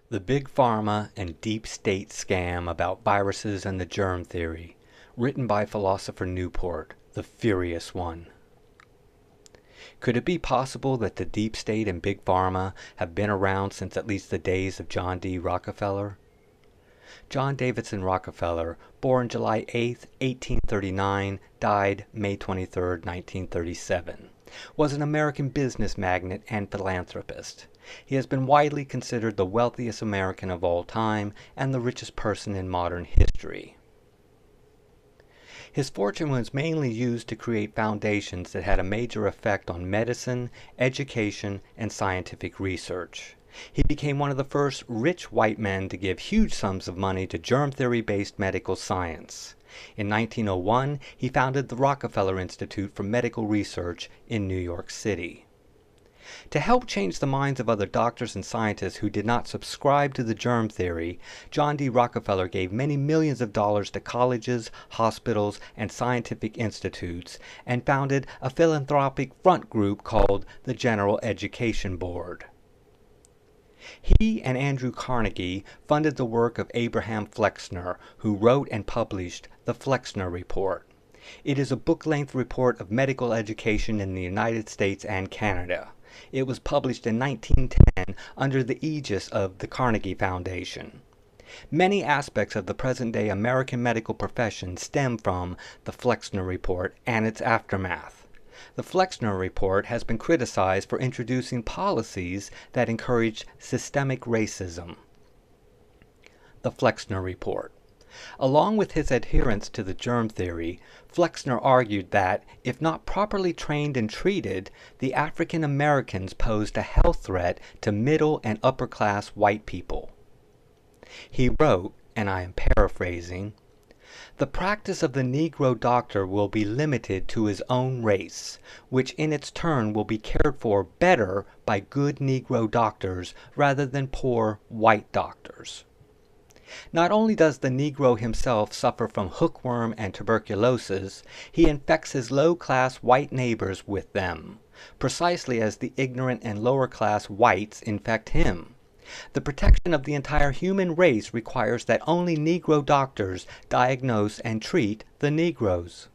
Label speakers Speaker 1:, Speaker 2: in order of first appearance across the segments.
Speaker 1: The Big Pharma and Deep State Scam About Viruses and the Germ Theory, written by philosopher Newport, the Furious One. Could it be possible that the Deep State and Big Pharma have been around since at least the days of John D. Rockefeller? John Davidson Rockefeller, born July 8, 1839, died May 23, 1937, was an American business magnate and philanthropist. He has been widely considered the wealthiest American of all time and the richest person in modern history. His fortune was mainly used to create foundations that had a major effect on medicine, education, and scientific research. He became one of the first rich white men to give huge sums of money to germ theory-based medical science. In 1901, he founded the Rockefeller Institute for Medical Research in New York City. To help change the minds of other doctors and scientists who did not subscribe to the germ theory, John D. Rockefeller gave many millions of dollars to colleges, hospitals, and scientific institutes, and founded a philanthropic front group called the General Education Board. He and Andrew Carnegie funded the work of Abraham Flexner, who wrote and published the Flexner Report. It is a book-length report of medical education in the United States and Canada. It was published in 1910 under the aegis of the Carnegie Foundation. Many aspects of the present-day American medical profession stem from the Flexner Report and its aftermath. The Flexner Report has been criticized for introducing policies that encourage systemic racism. The Flexner Report. Along with his adherence to the germ theory, Flexner argued that, if not properly trained and treated, the African Americans posed a health threat to middle and upper class white people. He wrote, and I am paraphrasing, "The practice of the Negro doctor will be limited to his own race, which in its turn will be cared for better by good Negro doctors rather than poor white doctors." Not only does the Negro himself suffer from hookworm and tuberculosis, he infects his low-class white neighbors with them, precisely as the ignorant and lower-class whites infect him. The protection of the entire human race requires that only Negro doctors diagnose and treat the Negroes.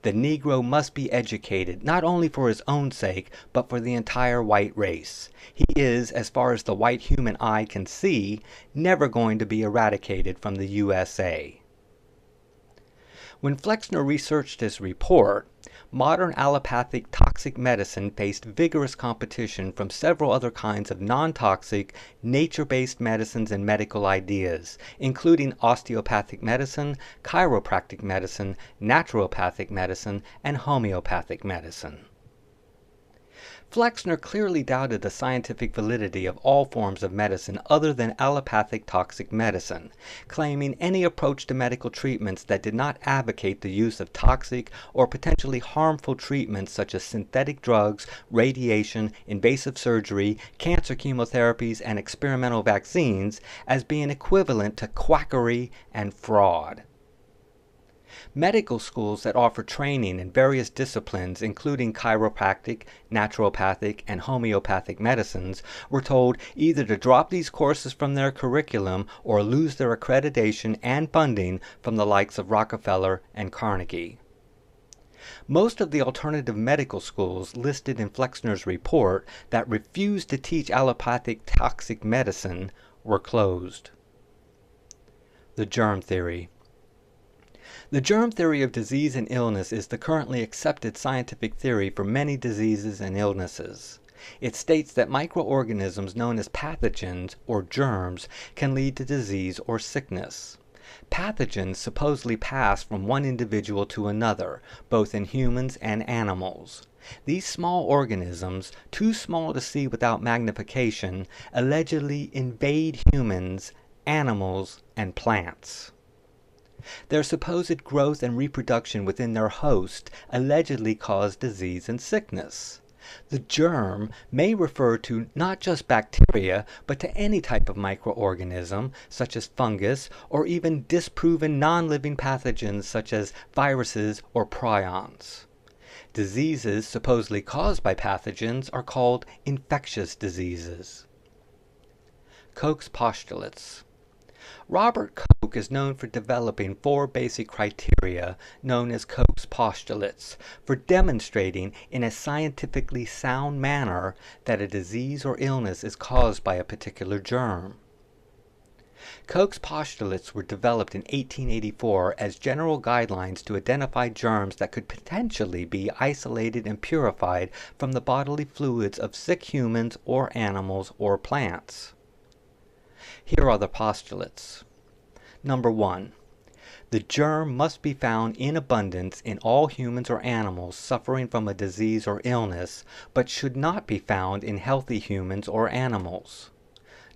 Speaker 1: The Negro must be educated, not only for his own sake, but for the entire white race. He is, as far as the white human eye can see, never going to be eradicated from the USA. When Flexner researched his report, modern allopathic toxic medicine faced vigorous competition from several other kinds of non-toxic, nature-based medicines and medical ideas, including osteopathic medicine, chiropractic medicine, naturopathic medicine, and homeopathic medicine. Flexner clearly doubted the scientific validity of all forms of medicine other than allopathic toxic medicine, claiming any approach to medical treatments that did not advocate the use of toxic or potentially harmful treatments such as synthetic drugs, radiation, invasive surgery, cancer chemotherapies, and experimental vaccines as being equivalent to quackery and fraud. Medical schools that offer training in various disciplines, including chiropractic, naturopathic, and homeopathic medicines, were told either to drop these courses from their curriculum or lose their accreditation and funding from the likes of Rockefeller and Carnegie. Most of the alternative medical schools listed in Flexner's report that refused to teach allopathic toxic medicine were closed. The germ theory. The germ theory of disease and illness is the currently accepted scientific theory for many diseases and illnesses. It states that microorganisms known as pathogens, or germs, can lead to disease or sickness. Pathogens supposedly pass from one individual to another, both in humans and animals. These small organisms, too small to see without magnification, allegedly invade humans, animals, and plants. Their supposed growth and reproduction within their host allegedly cause disease and sickness. The germ may refer to not just bacteria, but to any type of microorganism, such as fungus, or even disproven non-living pathogens such as viruses or prions. Diseases supposedly caused by pathogens are called infectious diseases. Koch's postulates. Robert Koch is known for developing 4 basic criteria known as Koch's postulates for demonstrating in a scientifically sound manner that a disease or illness is caused by a particular germ. Koch's postulates were developed in 1884 as general guidelines to identify germs that could potentially be isolated and purified from the bodily fluids of sick humans or animals or plants. Here are the postulates. Number 1. The germ must be found in abundance in all humans or animals suffering from a disease or illness, but should not be found in healthy humans or animals.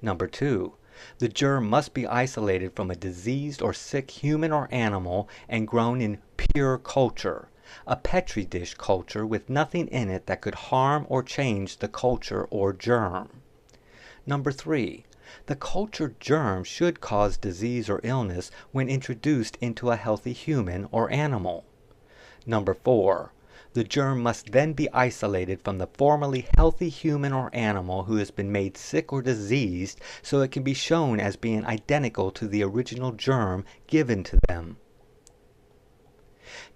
Speaker 1: Number 2. The germ must be isolated from a diseased or sick human or animal and grown in pure culture, a petri dish culture with nothing in it that could harm or change the culture or germ. Number 3. The cultured germ should cause disease or illness when introduced into a healthy human or animal. Number 4. The germ must then be isolated from the formerly healthy human or animal who has been made sick or diseased so it can be shown as being identical to the original germ given to them.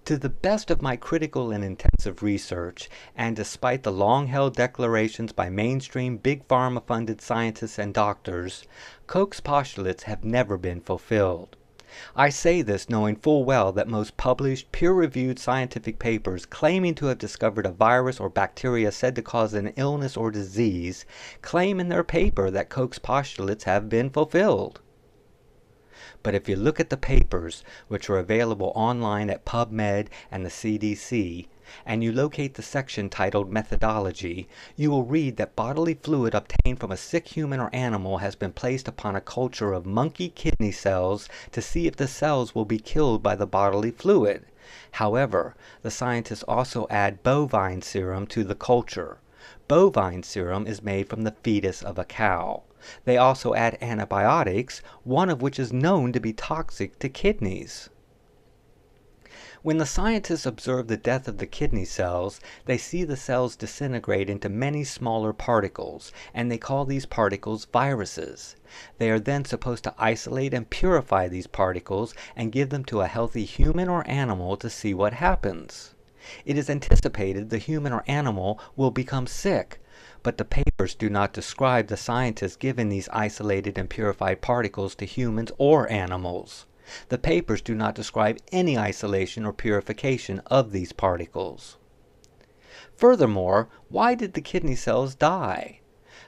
Speaker 1: To the best of my critical and intensive research, and despite the long-held declarations by mainstream big pharma-funded scientists and doctors, Koch's postulates have never been fulfilled. I say this knowing full well that most published, peer-reviewed scientific papers claiming to have discovered a virus or bacteria said to cause an illness or disease claim in their paper that Koch's postulates have been fulfilled. But if you look at the papers, which are available online at PubMed and the CDC, and you locate the section titled Methodology, you will read that bodily fluid obtained from a sick human or animal has been placed upon a culture of monkey kidney cells to see if the cells will be killed by the bodily fluid. However, the scientists also add bovine serum to the culture. Bovine serum is made from the fetus of a cow. They also add antibiotics, one of which is known to be toxic to kidneys. When the scientists observe the death of the kidney cells, they see the cells disintegrate into many smaller particles, and they call these particles viruses. They are then supposed to isolate and purify these particles and give them to a healthy human or animal to see what happens. It is anticipated the human or animal will become sick, but the papers do not describe the scientists giving these isolated and purified particles to humans or animals. The papers do not describe any isolation or purification of these particles. Furthermore, why did the kidney cells die?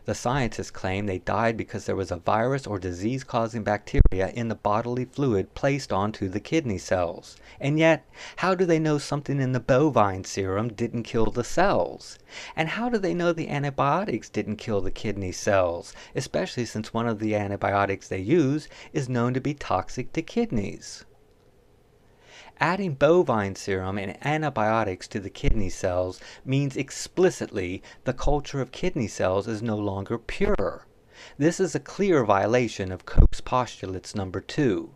Speaker 1: The scientists claim they died because there was a virus or disease-causing bacteria in the bodily fluid placed onto the kidney cells. And yet, how do they know something in the bovine serum didn't kill the cells? And how do they know the antibiotics didn't kill the kidney cells, especially since one of the antibiotics they use is known to be toxic to kidneys? Adding bovine serum and antibiotics to the kidney cells means explicitly the culture of kidney cells is no longer pure. This is a clear violation of Koch's postulates number 2.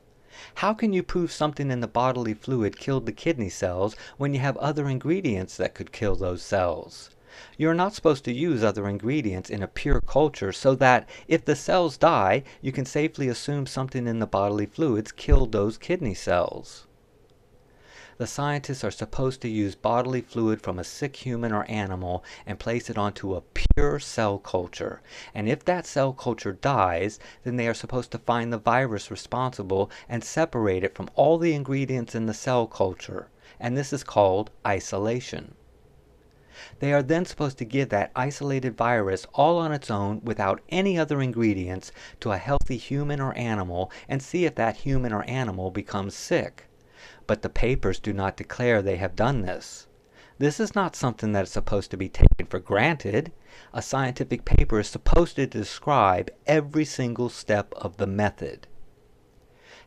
Speaker 1: How can you prove something in the bodily fluid killed the kidney cells when you have other ingredients that could kill those cells? You are not supposed to use other ingredients in a pure culture so that, if the cells die, you can safely assume something in the bodily fluids killed those kidney cells. The scientists are supposed to use bodily fluid from a sick human or animal and place it onto a pure cell culture. And if that cell culture dies, then they are supposed to find the virus responsible and separate it from all the ingredients in the cell culture. And this is called isolation. They are then supposed to give that isolated virus all on its own without any other ingredients to a healthy human or animal and see if that human or animal becomes sick. But the papers do not declare they have done this. This is not something that is supposed to be taken for granted. A scientific paper is supposed to describe every single step of the method.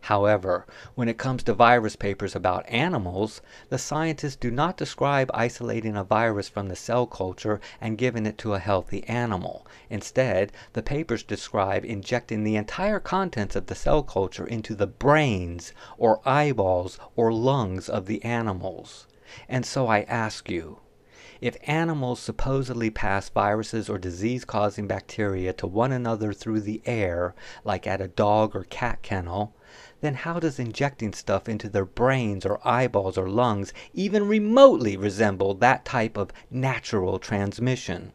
Speaker 1: However, when it comes to virus papers about animals, the scientists do not describe isolating a virus from the cell culture and giving it to a healthy animal. Instead, the papers describe injecting the entire contents of the cell culture into the brains or eyeballs or lungs of the animals. And so I ask you, If animals supposedly pass viruses or disease-causing bacteria to one another through the air, like at a dog or cat kennel, then how does injecting stuff into their brains or eyeballs or lungs even remotely resemble that type of natural transmission?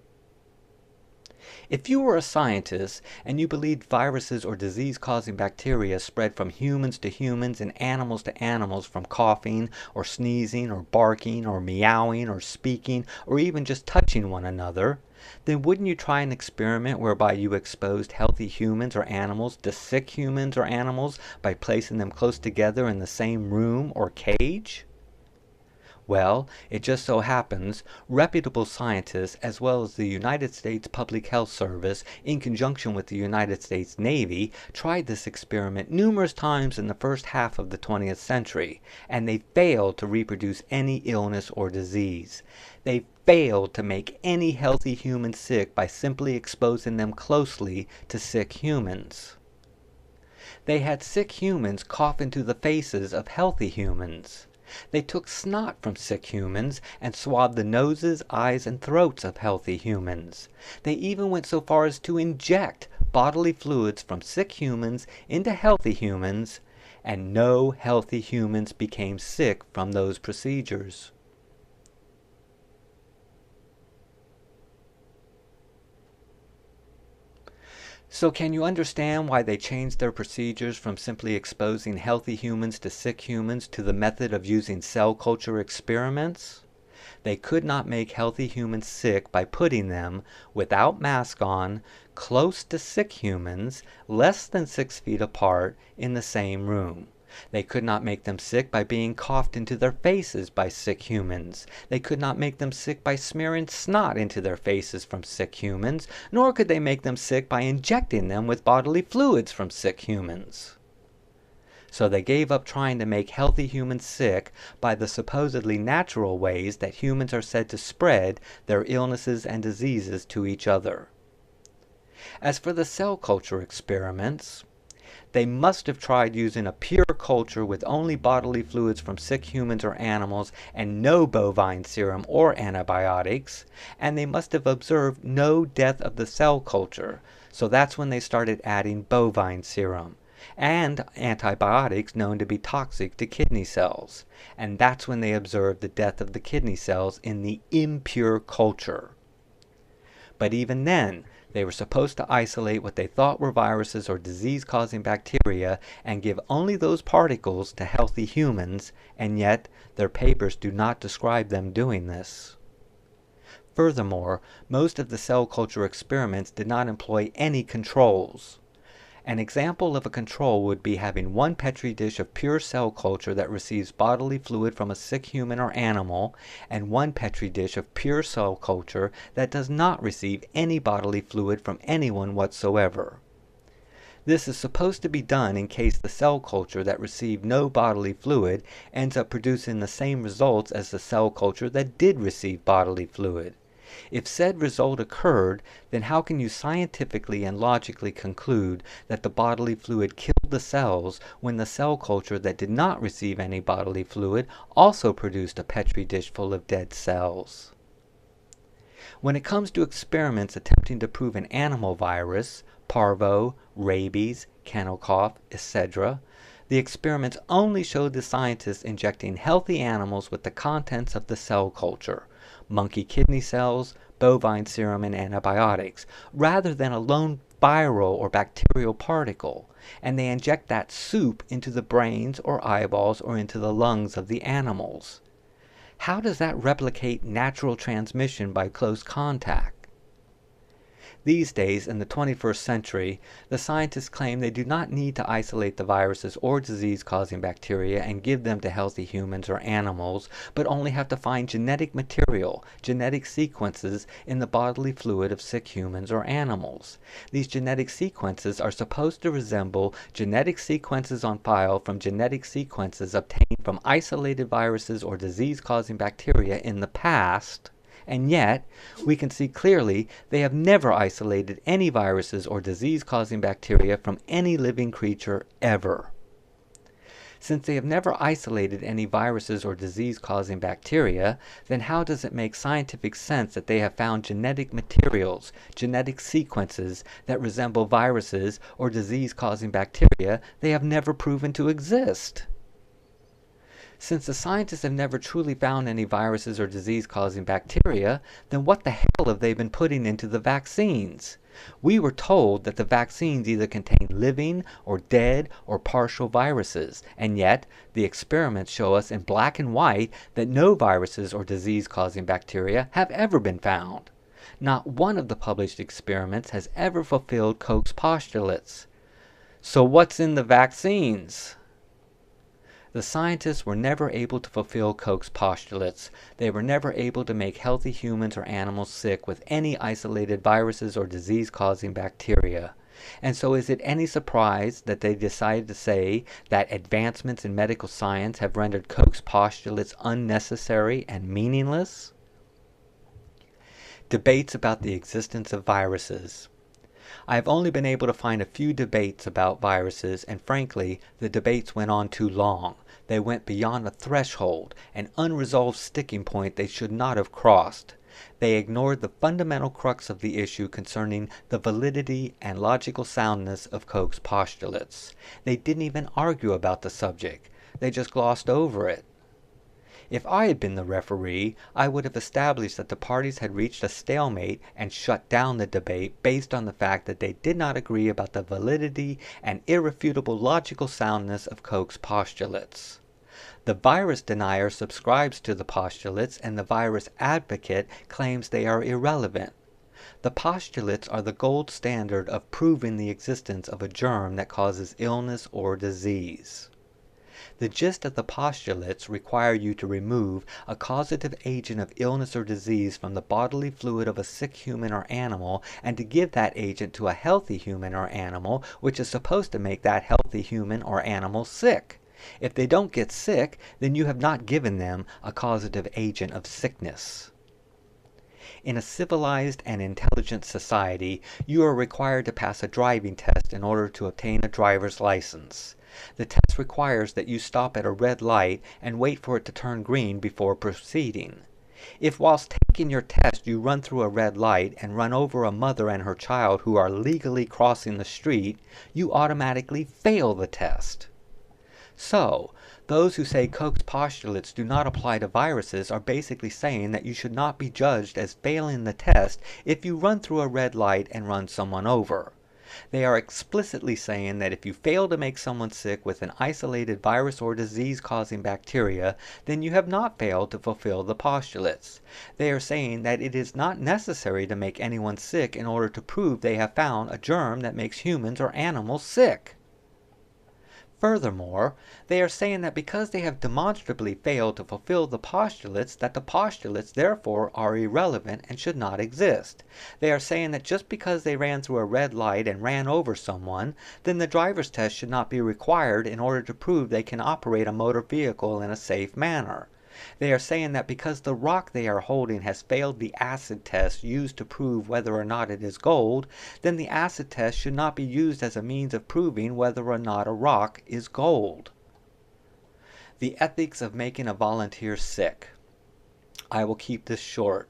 Speaker 1: If you were a scientist and you believed viruses or disease-causing bacteria spread from humans to humans and animals to animals from coughing or sneezing or barking or meowing or speaking or even just touching one another, then wouldn't you try an experiment whereby you exposed healthy humans or animals to sick humans or animals by placing them close together in the same room or cage? Well, it just so happens, reputable scientists as well as the United States Public Health Service, in conjunction with the United States Navy, tried this experiment numerous times in the first half of the 20th century, and they failed to reproduce any illness or disease. They failed to make any healthy human sick by simply exposing them closely to sick humans. They had sick humans cough into the faces of healthy humans. They took snot from sick humans and swabbed the noses, eyes, and throats of healthy humans. They even went so far as to inject bodily fluids from sick humans into healthy humans, and no healthy humans became sick from those procedures. So can you understand why they changed their procedures from simply exposing healthy humans to sick humans to the method of using cell culture experiments? They could not make healthy humans sick by putting them, without mask on, close to sick humans, less than 6 feet apart, in the same room. They could not make them sick by being coughed into their faces by sick humans. They could not make them sick by smearing snot into their faces from sick humans, nor could they make them sick by injecting them with bodily fluids from sick humans. So they gave up trying to make healthy humans sick by the supposedly natural ways that humans are said to spread their illnesses and diseases to each other. As for the cell culture experiments, they must have tried using a pure culture with only bodily fluids from sick humans or animals and no bovine serum or antibiotics, and they must have observed no death of the cell culture, so that's when they started adding bovine serum and antibiotics known to be toxic to kidney cells, and that's when they observed the death of the kidney cells in the impure culture. But even then, they were supposed to isolate what they thought were viruses or disease-causing bacteria and give only those particles to healthy humans, and yet their papers do not describe them doing this. Furthermore, most of the cell culture experiments did not employ any controls. An example of a control would be having one petri dish of pure cell culture that receives bodily fluid from a sick human or animal, and one petri dish of pure cell culture that does not receive any bodily fluid from anyone whatsoever. This is supposed to be done in case the cell culture that received no bodily fluid ends up producing the same results as the cell culture that did receive bodily fluid. If said result occurred, then how can you scientifically and logically conclude that the bodily fluid killed the cells when the cell culture that did not receive any bodily fluid also produced a petri dish full of dead cells? When it comes to experiments attempting to prove an animal virus, parvo, rabies, kennel cough, etc., the experiments only showed the scientists injecting healthy animals with the contents of the cell culture, monkey kidney cells, bovine serum, and antibiotics, rather than a lone viral or bacterial particle, and they inject that soup into the brains or eyeballs or into the lungs of the animals. How does that replicate natural transmission by close contact? These days, in the 21st century, the scientists claim they do not need to isolate the viruses or disease-causing bacteria and give them to healthy humans or animals, but only have to find genetic material, genetic sequences, in the bodily fluid of sick humans or animals. These genetic sequences are supposed to resemble genetic sequences on file from genetic sequences obtained from isolated viruses or disease-causing bacteria in the past, and yet, we can see clearly they have never isolated any viruses or disease-causing bacteria from any living creature ever. Since they have never isolated any viruses or disease-causing bacteria, then how does it make scientific sense that they have found genetic materials, genetic sequences that resemble viruses or disease-causing bacteria they have never proven to exist? Since the scientists have never truly found any viruses or disease-causing bacteria, then what the hell have they been putting into the vaccines? We were told that the vaccines either contain living or dead or partial viruses, and yet the experiments show us in black and white that no viruses or disease-causing bacteria have ever been found. Not one of the published experiments has ever fulfilled Koch's postulates. So what's in the vaccines? The scientists were never able to fulfill Koch's postulates. They were never able to make healthy humans or animals sick with any isolated viruses or disease-causing bacteria. And so is it any surprise that they decided to say that advancements in medical science have rendered Koch's postulates unnecessary and meaningless? Debates about the existence of viruses. I have only been able to find a few debates about viruses, and frankly, the debates went on too long. They went beyond a threshold, an unresolved sticking point they should not have crossed. They ignored the fundamental crux of the issue concerning the validity and logical soundness of Koch's postulates. They didn't even argue about the subject. They just glossed over it. If I had been the referee, I would have established that the parties had reached a stalemate and shut down the debate based on the fact that they did not agree about the validity and irrefutable logical soundness of Koch's postulates. The virus denier subscribes to the postulates, and the virus advocate claims they are irrelevant. The postulates are the gold standard of proving the existence of a germ that causes illness or disease. The gist of the postulates require you to remove a causative agent of illness or disease from the bodily fluid of a sick human or animal, and to give that agent to a healthy human or animal, which is supposed to make that healthy human or animal sick. If they don't get sick, then you have not given them a causative agent of sickness. In a civilized and intelligent society, you are required to pass a driving test in order to obtain a driver's license. The test requires that you stop at a red light and wait for it to turn green before proceeding. If whilst taking your test you run through a red light and run over a mother and her child who are legally crossing the street, you automatically fail the test. So, those who say Koch's postulates do not apply to viruses are basically saying that you should not be judged as failing the test if you run through a red light and run someone over. They are explicitly saying that if you fail to make someone sick with an isolated virus or disease-causing bacteria, then you have not failed to fulfill the postulates. They are saying that it is not necessary to make anyone sick in order to prove they have found a germ that makes humans or animals sick. Furthermore, they are saying that because they have demonstrably failed to fulfill the postulates, that the postulates therefore are irrelevant and should not exist. They are saying that just because they ran through a red light and ran over someone, then the driver's test should not be required in order to prove they can operate a motor vehicle in a safe manner. They are saying that because the rock they are holding has failed the acid test used to prove whether or not it is gold, then the acid test should not be used as a means of proving whether or not a rock is gold. The ethics of making a volunteer sick. I will keep this short.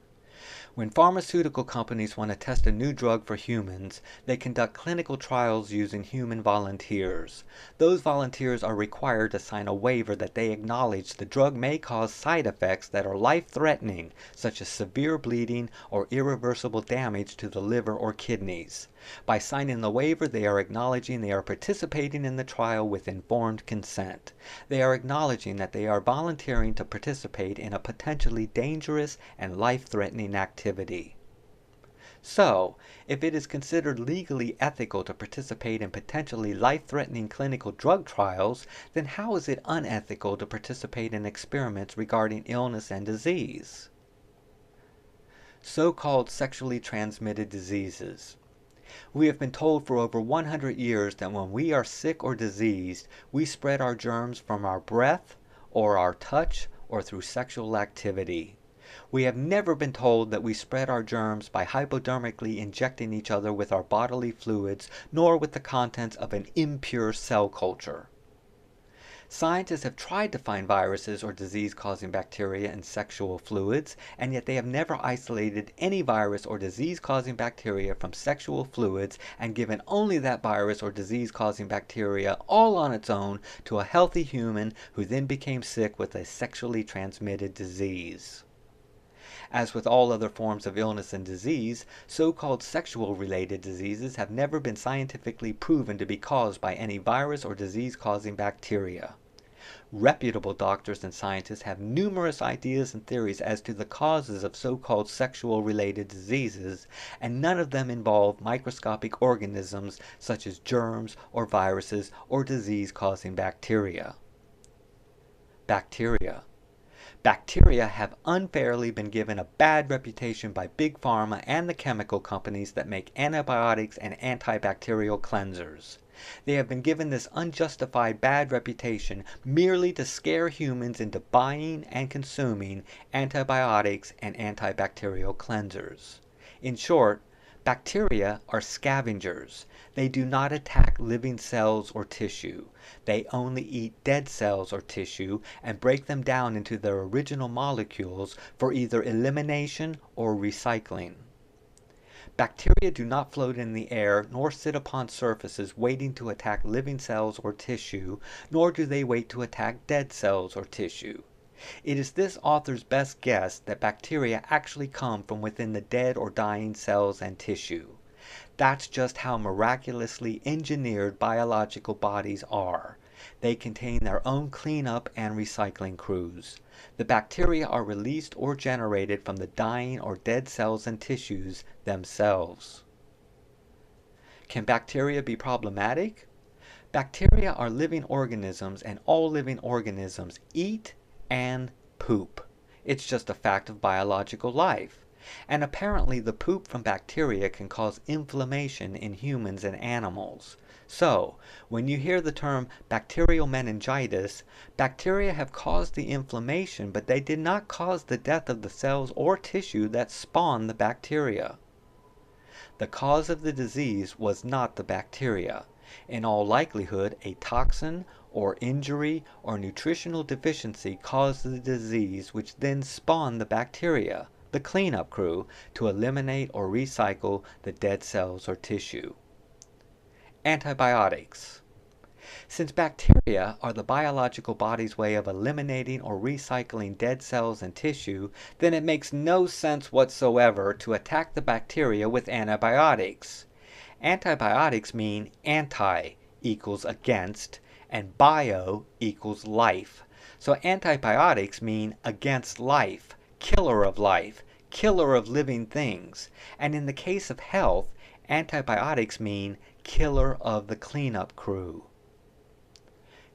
Speaker 1: When pharmaceutical companies want to test a new drug for humans, they conduct clinical trials using human volunteers. Those volunteers are required to sign a waiver that they acknowledge the drug may cause side effects that are life-threatening, such as severe bleeding or irreversible damage to the liver or kidneys. By signing the waiver, they are acknowledging they are participating in the trial with informed consent. They are acknowledging that they are volunteering to participate in a potentially dangerous and life-threatening activity. So, if it is considered legally ethical to participate in potentially life-threatening clinical drug trials, then how is it unethical to participate in experiments regarding illness and disease? So-called sexually transmitted diseases. We have been told for over 100 years that when we are sick or diseased, we spread our germs from our breath, or our touch, or through sexual activity. We have never been told that we spread our germs by hypodermically injecting each other with our bodily fluids, nor with the contents of an impure cell culture. Scientists have tried to find viruses or disease-causing bacteria in sexual fluids, and yet they have never isolated any virus or disease-causing bacteria from sexual fluids and given only that virus or disease-causing bacteria all on its own to a healthy human who then became sick with a sexually transmitted disease. As with all other forms of illness and disease, so-called sexual-related diseases have never been scientifically proven to be caused by any virus or disease-causing bacteria. Reputable doctors and scientists have numerous ideas and theories as to the causes of so-called sexual-related diseases, and none of them involve microscopic organisms such as germs or viruses or disease-causing bacteria. Bacteria have unfairly been given a bad reputation by Big Pharma and the chemical companies that make antibiotics and antibacterial cleansers. They have been given this unjustified bad reputation merely to scare humans into buying and consuming antibiotics and antibacterial cleansers. In short, bacteria are scavengers. They do not attack living cells or tissue. They only eat dead cells or tissue and break them down into their original molecules for either elimination or recycling. Bacteria do not float in the air nor sit upon surfaces waiting to attack living cells or tissue, nor do they wait to attack dead cells or tissue. It is this author's best guess that bacteria actually come from within the dead or dying cells and tissue. That's just how miraculously engineered biological bodies are. They contain their own cleanup and recycling crews. The bacteria are released or generated from the dying or dead cells and tissues themselves. Can bacteria be problematic? Bacteria are living organisms, and all living organisms eat and poop. It's just a fact of biological life. And apparently the poop from bacteria can cause inflammation in humans and animals. So, when you hear the term bacterial meningitis, bacteria have caused the inflammation, but they did not cause the death of the cells or tissue that spawned the bacteria. The cause of the disease was not the bacteria. In all likelihood, a toxin or injury or nutritional deficiency caused the disease, which then spawned the bacteria, the cleanup crew, to eliminate or recycle the dead cells or tissue. Antibiotics. Since bacteria are the biological body's way of eliminating or recycling dead cells and tissue, then it makes no sense whatsoever to attack the bacteria with antibiotics. Antibiotics mean anti equals against, and bio equals life. So antibiotics mean against life, killer of living things. And in the case of health, antibiotics mean killer of the cleanup crew.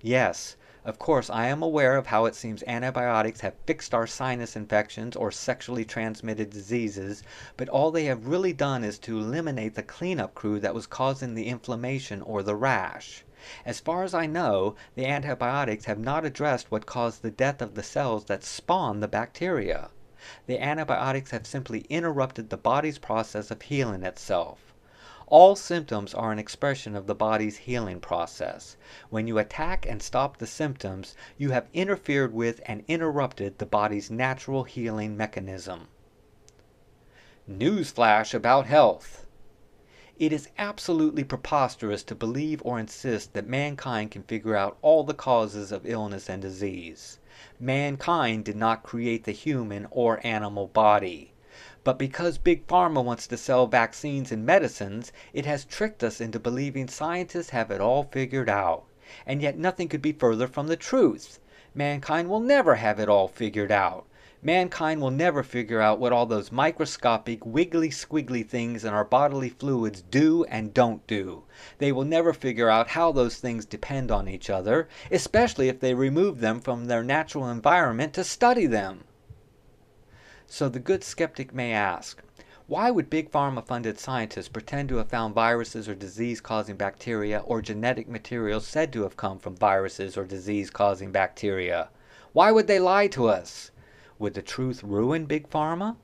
Speaker 1: Yes, of course, I am aware of how it seems antibiotics have fixed our sinus infections or sexually transmitted diseases, but all they have really done is to eliminate the cleanup crew that was causing the inflammation or the rash. As far as I know, the antibiotics have not addressed what caused the death of the cells that spawn the bacteria. The antibiotics have simply interrupted the body's process of healing itself. All symptoms are an expression of the body's healing process. When you attack and stop the symptoms, you have interfered with and interrupted the body's natural healing mechanism. Newsflash about health. It is absolutely preposterous to believe or insist that mankind can figure out all the causes of illness and disease. Mankind did not create the human or animal body. But because Big Pharma wants to sell vaccines and medicines, it has tricked us into believing scientists have it all figured out. And yet nothing could be further from the truth. Mankind will never have it all figured out. Mankind will never figure out what all those microscopic, wiggly squiggly things in our bodily fluids do and don't do. They will never figure out how those things depend on each other, especially if they remove them from their natural environment to study them. So the good skeptic may ask, why would Big Pharma-funded scientists pretend to have found viruses or disease-causing bacteria or genetic material said to have come from viruses or disease-causing bacteria? Why would they lie to us? Would the truth ruin Big Pharma?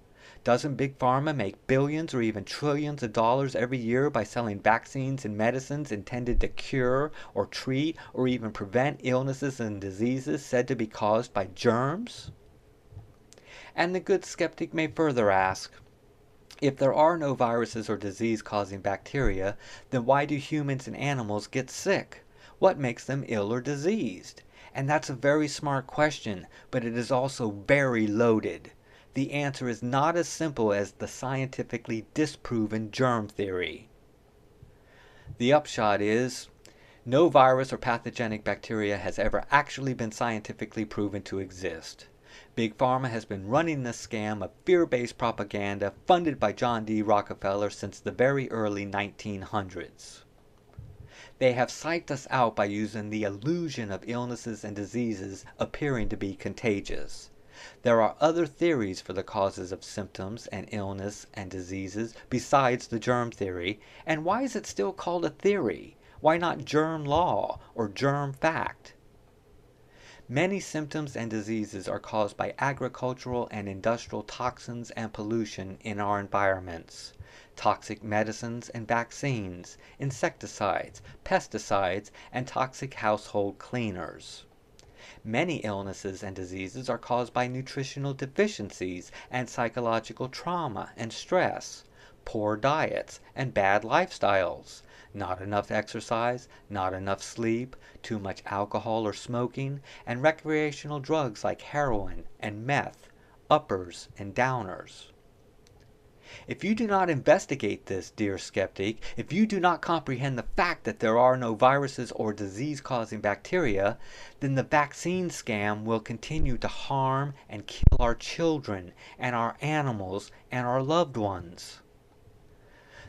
Speaker 1: Doesn't Big Pharma make billions or even trillions of dollars every year by selling vaccines and medicines intended to cure or treat or even prevent illnesses and diseases said to be caused by germs? And the good skeptic may further ask, if there are no viruses or disease-causing bacteria, then why do humans and animals get sick? What makes them ill or diseased? And that's a very smart question, but it is also very loaded. The answer is not as simple as the scientifically disproven germ theory. The upshot is, no virus or pathogenic bacteria has ever actually been scientifically proven to exist. Big Pharma has been running this scam of fear-based propaganda funded by John D. Rockefeller since the very early 1900s. They have psyched us out by using the illusion of illnesses and diseases appearing to be contagious. There are other theories for the causes of symptoms and illness and diseases besides the germ theory, and why is it still called a theory? Why not germ law or germ fact? Many symptoms and diseases are caused by agricultural and industrial toxins and pollution in our environments. Toxic medicines and vaccines, insecticides, pesticides, and toxic household cleaners. Many illnesses and diseases are caused by nutritional deficiencies and psychological trauma and stress, poor diets, and bad lifestyles. Not enough exercise, not enough sleep, too much alcohol or smoking, and recreational drugs like heroin and meth, uppers and downers. If you do not investigate this, dear skeptic, if you do not comprehend the fact that there are no viruses or disease-causing bacteria, then the vaccine scam will continue to harm and kill our children and our animals and our loved ones.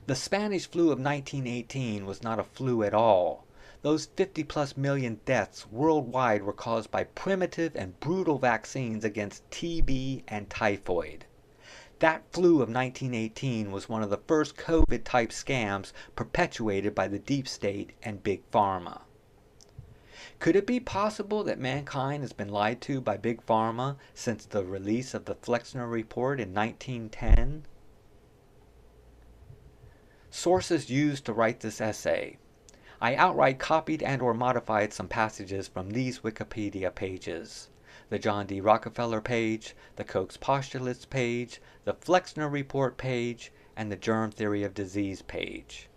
Speaker 1: The Spanish flu of 1918 was not a flu at all. Those 50+ million deaths worldwide were caused by primitive and brutal vaccines against TB and typhoid. That flu of 1918 was one of the first COVID-type scams perpetuated by the deep state and Big Pharma. Could it be possible that mankind has been lied to by Big Pharma since the release of the Flexner Report in 1910? Sources used to write this essay. I outright copied and or modified some passages from these Wikipedia pages. The John D. Rockefeller page, the Koch's postulates page, the Flexner Report page, and the Germ Theory of Disease page.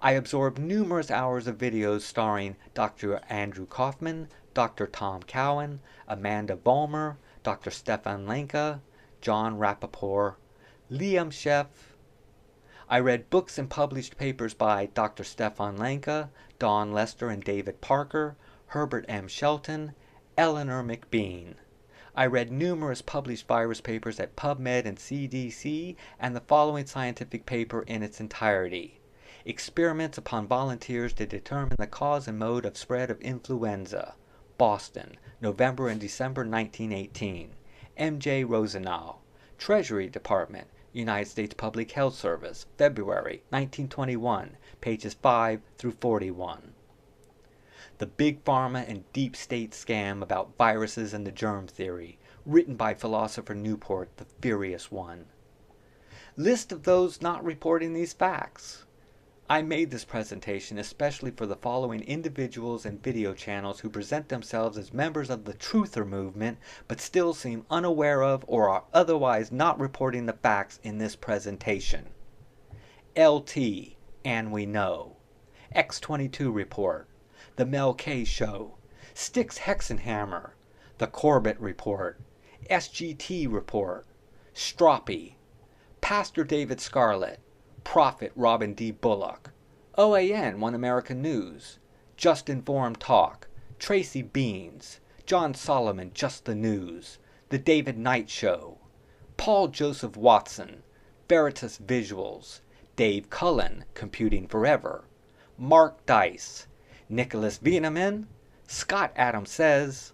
Speaker 1: I absorbed numerous hours of videos starring Dr. Andrew Kaufman, Dr. Tom Cowan, Amanda Vollmer, Dr. Stefan Lenka, John Rappaport, Liam Sheff. I read books and published papers by Dr. Stefan Lenka, Don Lester and David Parker, Herbert M. Shelton, Eleanor McBean. I read numerous published virus papers at PubMed and CDC and the following scientific paper in its entirety. Experiments upon volunteers to determine the cause and mode of spread of influenza. Boston, November and December 1918. M.J. Rosenau. Treasury Department, United States Public Health Service, February 1921, pages 5 through 41. The Big Pharma and Deep State scam about viruses and the germ theory, written by philosopher Newport, the Furious One. List of those not reporting these facts. I made this presentation especially for the following individuals and video channels who present themselves as members of the Truther movement but still seem unaware of or are otherwise not reporting the facts in this presentation. LT, and we know. X22 Report. The Mel K Show. Styx Hexenhammer. The Corbett Report. SGT Report. Stroppy. Pastor David Scarlett. Prophet Robin D. Bullock, OAN One American News, Just Informed Talk, Tracy Beans, John Solomon Just the News, The David Knight Show, Paul Joseph Watson, Veritas Visuals, Dave Cullen, Computing Forever, Mark Dice, Nicholas Vienneman, Scott Adams Says,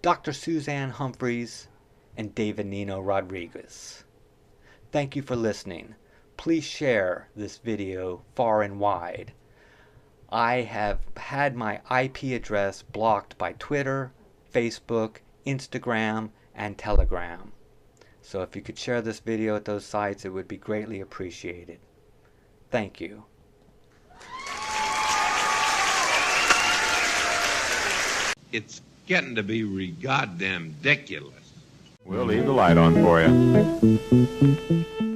Speaker 1: Dr. Suzanne Humphreys, and David Nino Rodriguez. Thank you for listening. Please share this video far and wide. I have had my IP address blocked by Twitter, Facebook, Instagram, and Telegram. So if you could share this video at those sites, it would be greatly appreciated. Thank you.
Speaker 2: It's getting to be goddamn ridiculous.
Speaker 3: We'll leave the light on for you.